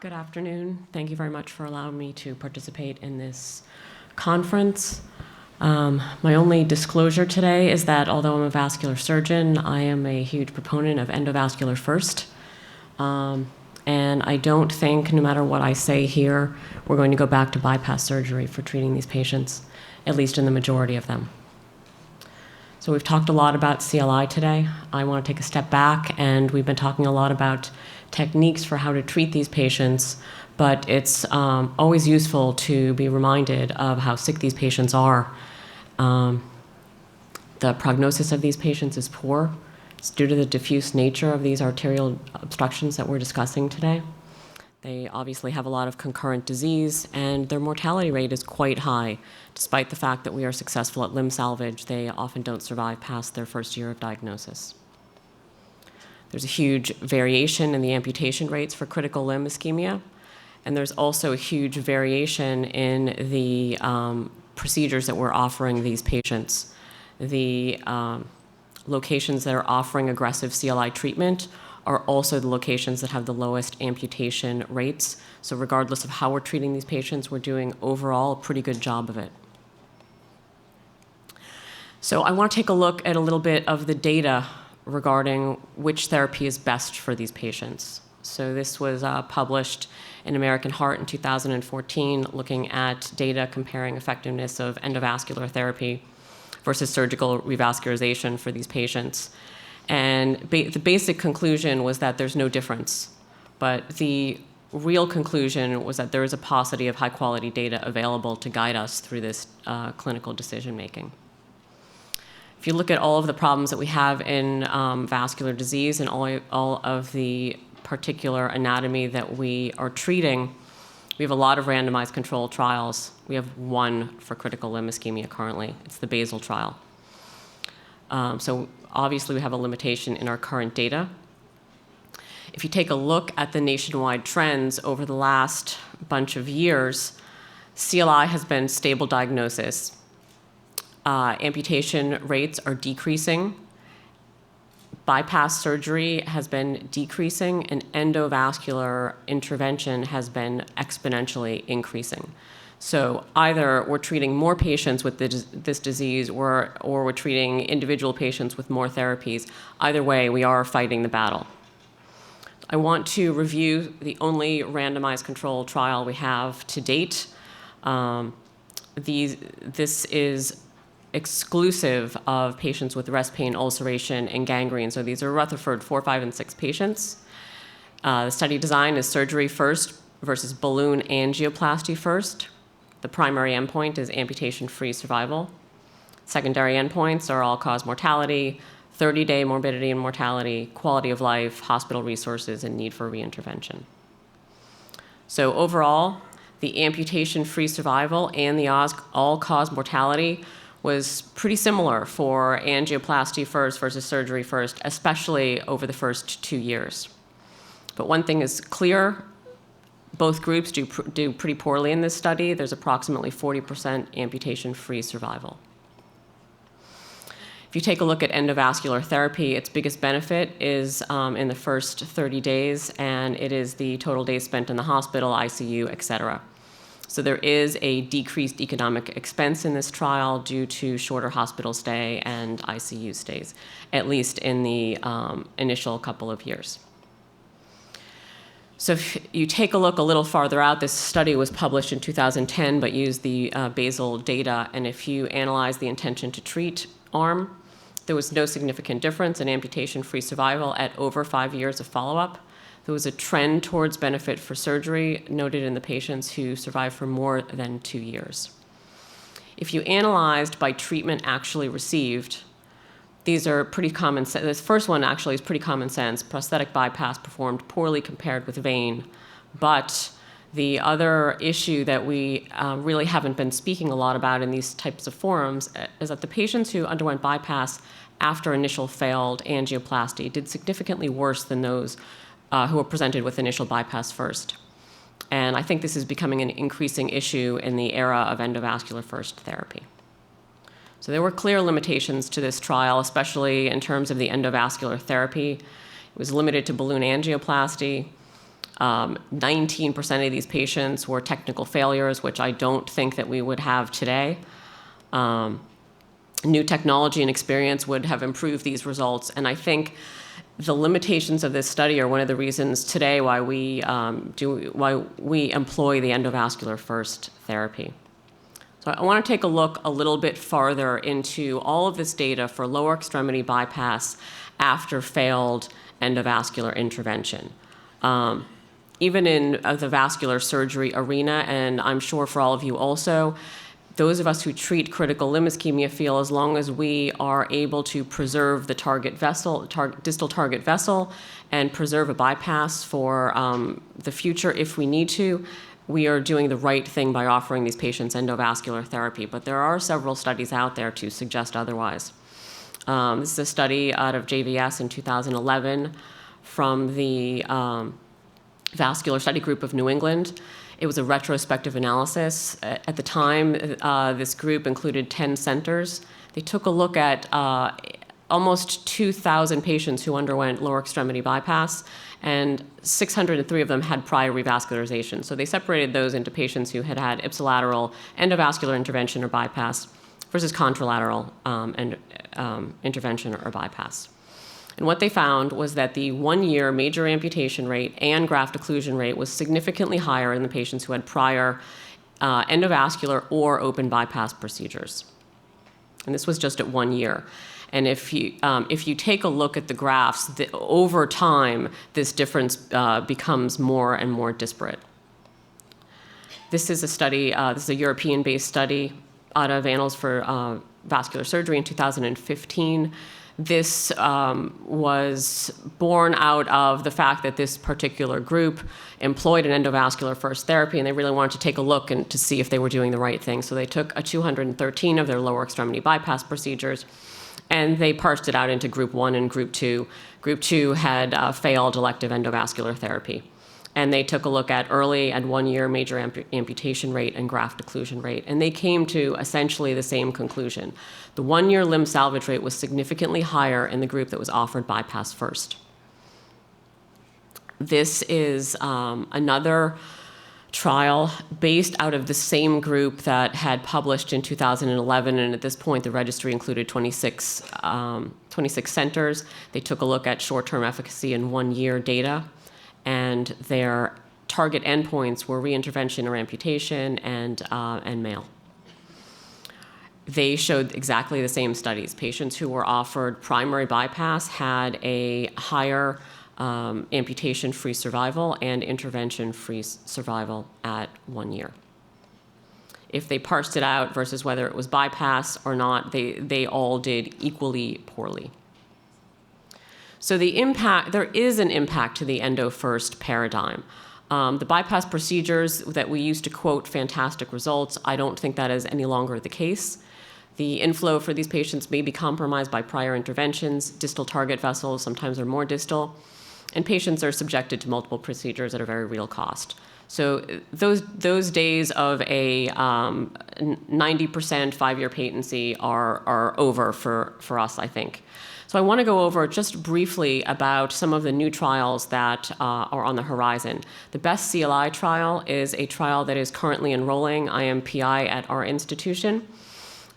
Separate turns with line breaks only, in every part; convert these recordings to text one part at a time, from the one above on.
Good afternoon. Thank you very much for allowing me to participate in this conference. My only disclosure today is that although I'm a vascular surgeon, I am a huge proponent of endovascular first. And I don't think, no matter what I say here, we're going to go back to bypass surgery for treating these patients, at least in the majority of them. So we've talked a lot about CLI today. I want to take a step back, and we've been talking a lot about techniques for how to treat these patients, but it's always useful to be reminded of how sick these patients are. The prognosis of these patients is poor. It's due to the diffuse nature of these arterial obstructions that we're discussing today. They obviously have a lot of concurrent disease, and their mortality rate is quite high. Despite the fact that we are successful at limb salvage, they often don't survive past their first year of diagnosis. There's a huge variation in the amputation rates for critical limb ischemia, and there's also a huge variation in the procedures that we're offering these patients. The locations that are offering aggressive CLI treatment are also the locations that have the lowest amputation rates. So regardless of how we're treating these patients, we're doing overall a pretty good job of it. So I want to take a look at a little bit of the data regarding which therapy is best for these patients. So this was published in American Heart in 2014, looking at data comparing effectiveness of endovascular therapy versus surgical revascularization for these patients. And the basic conclusion was that there's no difference. But the real conclusion was that there is a paucity of high-quality data available to guide us through this clinical decision-making. If you look at all of the problems that we have in vascular disease and all of the particular anatomy that we are treating, we have a lot of randomized controlled trials. We have one for critical limb ischemia currently. It's the basal trial. So obviously we have a limitation in our current data. If you take a look at the nationwide trends over the last bunch of years, CLI has been stable diagnosis. Amputation rates are decreasing. Bypass surgery has been decreasing, and endovascular intervention has been exponentially increasing. So either we're treating more patients with this disease or we're treating individual patients with more therapies. Either way, we are fighting the battle. I want to review the only randomized controlled trial we have to date. This is exclusive of patients with rest pain, ulceration, and gangrene. So these are Rutherford 4, 5, and 6 patients. The study design is surgery first versus balloon angioplasty first. The primary endpoint is amputation-free survival. Secondary endpoints are all-cause mortality, 30-day morbidity and mortality, quality of life, hospital resources, and need for reintervention. So overall, the amputation-free survival and the all-cause mortality was pretty similar for angioplasty first versus surgery first, especially over the first 2 years. But one thing is clear. Both groups do pretty poorly in this study. There's approximately 40% amputation-free survival. If you take a look at endovascular therapy, its biggest benefit is in the first 30 days, and it is the total days spent in the hospital, ICU, et cetera. So there is a decreased economic expense in this trial due to shorter hospital stay and ICU stays, at least in the initial couple of years. So if you take a look a little farther out, this study was published in 2010, but used the basal data. And if you analyze the intention to treat arm, there was no significant difference in amputation-free survival at over 5 years of follow-up. There was a trend towards benefit for surgery noted in the patients who survived for more than 2 years. If you analyzed by treatment actually received, these are pretty common sense. This first one actually is pretty common sense. Prosthetic bypass performed poorly compared with vein. But the other issue that we really haven't been speaking a lot about in these types of forums is that the patients who underwent bypass after initial failed angioplasty did significantly worse than those who were presented with initial bypass first. And I think this is becoming an increasing issue in the era of endovascular first therapy. So there were clear limitations to this trial, especially in terms of the endovascular therapy. It was limited to balloon angioplasty. 19% of these patients were technical failures, which I don't think that we would have today. New technology and experience would have improved these results. And I think the limitations of this study are one of the reasons today why we employ the endovascular first therapy. So I want to take a look a little bit farther into all of this data for lower extremity bypass after failed endovascular intervention. Even in the vascular surgery arena, and I'm sure for all of you also, those of us who treat critical limb ischemia feel as long as we are able to preserve the target vessel, distal target vessel, and preserve a bypass for the future if we need to, we are doing the right thing by offering these patients endovascular therapy. But there are several studies out there to suggest otherwise. This is a study out of JVS in 2011 from the Vascular Study Group of New England. It was a retrospective analysis. At the time, this group included 10 centers. They took a look at almost 2,000 patients who underwent lower extremity bypass, and 603 of them had prior revascularization. So they separated those into patients who had had ipsilateral endovascular intervention or bypass versus contralateral intervention or bypass. And what they found was that the 1-year major amputation rate and graft occlusion rate was significantly higher in the patients who had prior endovascular or open bypass procedures. And this was just at 1 year. And if you take a look at the graphs, over time, this difference becomes more and more disparate. This is a study, this is a European-based study out of Annals for Vascular Surgery in 2015. This was born out of the fact that this particular group employed an endovascular first therapy, and they really wanted to take a look and to see if they were doing the right thing. So they took 213 of their lower extremity bypass procedures, and they parsed it out into group 1 and group 2. Group 2 had failed elective endovascular therapy. And they took a look at early and 1-year major amputation rate and graft occlusion rate, and they came to essentially the same conclusion. The 1-year limb salvage rate was significantly higher in the group that was offered bypass first. This is another trial based out of the same group that had published in 2011, and at this point the registry included 26 centers. They took a look at short-term efficacy and 1-year data, and their target endpoints were reintervention or amputation and male. They showed exactly the same studies. Patients who were offered primary bypass had a higher amputation-free survival and intervention-free survival at 1 year. If they parsed it out versus whether it was bypass or not, they all did equally poorly. So there is an impact to the endo-first paradigm. The bypass procedures that we used to quote fantastic results, I don't think that is any longer the case. The inflow for these patients may be compromised by prior interventions. Distal target vessels sometimes are more distal, and patients are subjected to multiple procedures at a very real cost. So those days of a 90% 5-year patency are over for us, I think. So I want to go over just briefly about some of the new trials that are on the horizon. The BEST CLI trial is a trial that is currently enrolling. I am PI at our institution.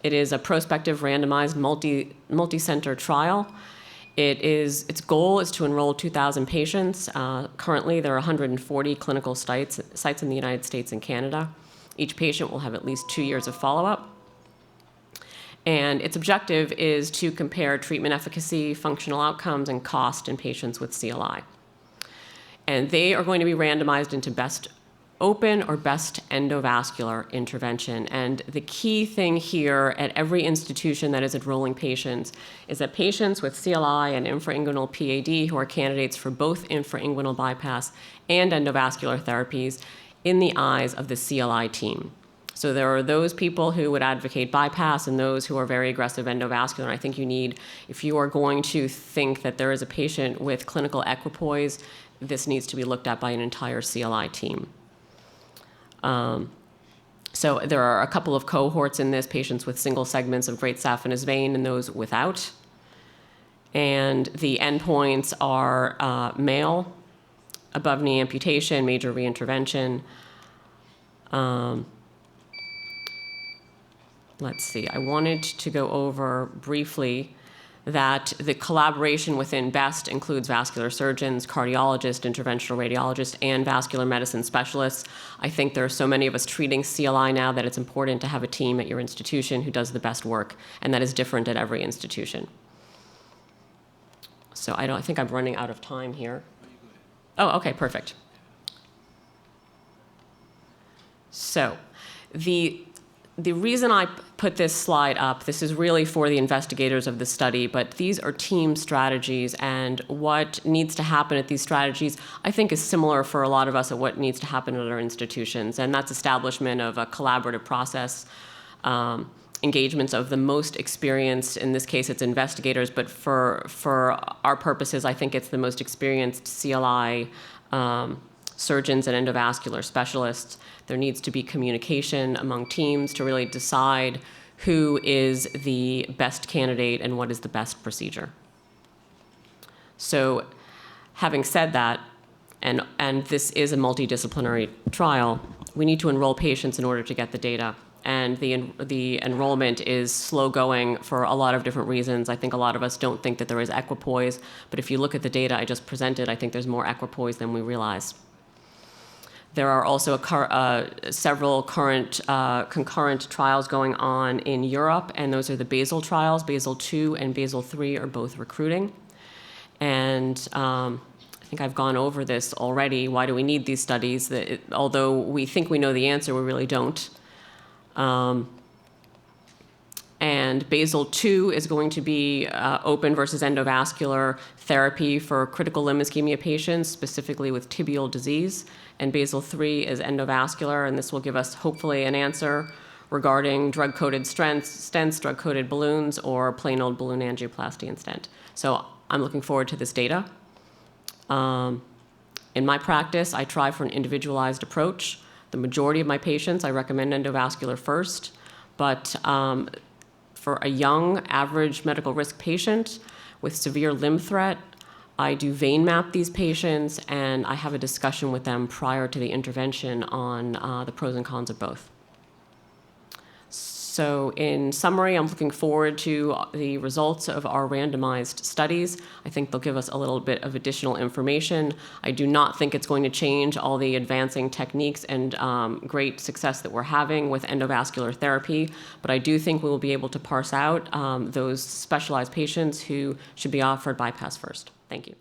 It is a prospective randomized multi-center trial. Its goal is to enroll 2,000 patients. Currently, there are 140 clinical sites in the United States and Canada. Each patient will have at least 2 years of follow-up. And its objective is to compare treatment efficacy, functional outcomes, and cost in patients with CLI. And they are going to be randomized into best open or best endovascular intervention. And the key thing here at every institution that is enrolling patients is that patients with CLI and infrainguinal PAD who are candidates for both infrainguinal bypass and endovascular therapies in the eyes of the CLI team. So there are those people who would advocate bypass and those who are very aggressive endovascular. And I think you need, if you are going to think that there is a patient with clinical equipoise, this needs to be looked at by an entire CLI team. So there are a couple of cohorts in this, patients with single segments of great saphenous vein and those without. And the endpoints are male above knee amputation, major reintervention. Let's see, I wanted to go over briefly that the collaboration within BEST includes vascular surgeons, cardiologists, interventional radiologists, and vascular medicine specialists. I think there are so many of us treating CLI now that it's important to have a team at your institution who does the best work, and that is different at every institution. So I think I'm running out of time here. Oh, okay, perfect. So the reason I put this slide up, this is really for the investigators of the study, but these are team strategies, and what needs to happen at these strategies, I think, is similar for a lot of us at what needs to happen at our institutions, and that's establishment of a collaborative process, engagements of the most experienced, in this case it's investigators, but for our purposes, I think it's the most experienced CLI surgeons and endovascular specialists. There needs to be communication among teams to really decide who is the best candidate and what is the best procedure. So having said that, and this is a multidisciplinary trial, we need to enroll patients in order to get the data. And the enrollment is slow going for a lot of different reasons. I think a lot of us don't think that there is equipoise, but if you look at the data I just presented, I think there's more equipoise than we realize. There are also several current concurrent trials going on in Europe, and those are the basal trials. Basal 2 and basal 3 are both recruiting. And I think I've gone over this already. Why do we need these studies? Although we think we know the answer, we really don't. And basal 2 is going to be open versus endovascular therapy for critical limb ischemia patients, specifically with tibial disease. And basal 3 is endovascular, and this will give us hopefully an answer regarding drug-coated stents, drug-coated balloons, or plain old balloon angioplasty and stent. So I'm looking forward to this data. In my practice, I try for an individualized approach. The majority of my patients, I recommend endovascular first, but for a young, average medical risk patient with severe limb threat, I do vein map these patients, and I have a discussion with them prior to the intervention on the pros and cons of both. So in summary, I'm looking forward to the results of our randomized studies. I think they'll give us a little bit of additional information. I do not think it's going to change all the advancing techniques and great success that we're having with endovascular therapy, but I do think we will be able to parse out those specialized patients who should be offered bypass first. Thank you.